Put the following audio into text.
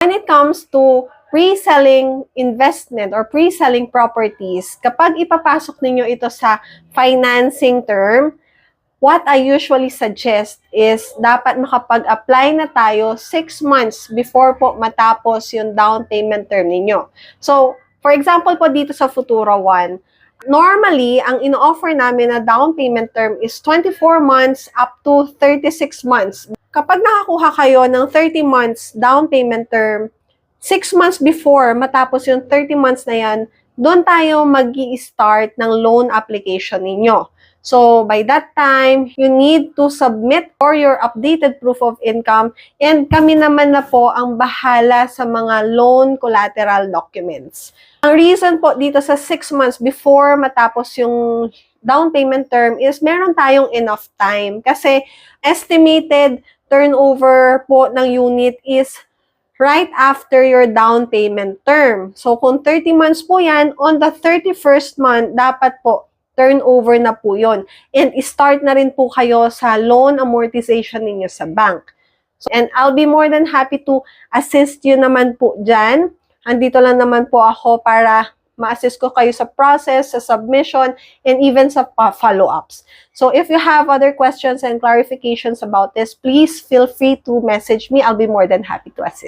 When it comes to pre-selling investment or pre-selling properties, kapag ipapasok ninyo ito sa financing term, what I usually suggest is dapat makapag-apply na tayo 6 months before po matapos yung down payment term ninyo. So, for example po dito sa Futura One, normally, ang ino-offer namin na down payment term is 24 months up to 36 months. Kapag nakakuha kayo ng 30 months down payment term, 6 months before matapos yung 30 months na yan, doon tayo mag-i-start ng loan application ninyo. So, by that time, you need to submit for your updated proof of income and kami naman na po ang bahala sa mga loan collateral documents. Ang reason po dito sa 6 months before matapos yung down payment term is meron tayong enough time kasi estimated turnover po ng unit is right after your down payment term. So, kung 30 months po yan, on the 31st month, dapat po turnover na po yun. And start na rin po kayo sa loan amortization ninyo sa bank. So, and I'll be more than happy to assist you naman po dyan. Andito lang naman po ako para ma-assist ko kayo sa process, sa submission, and even sa follow-ups. So if you have other questions and clarifications about this, please feel free to message me. I'll be more than happy to assist.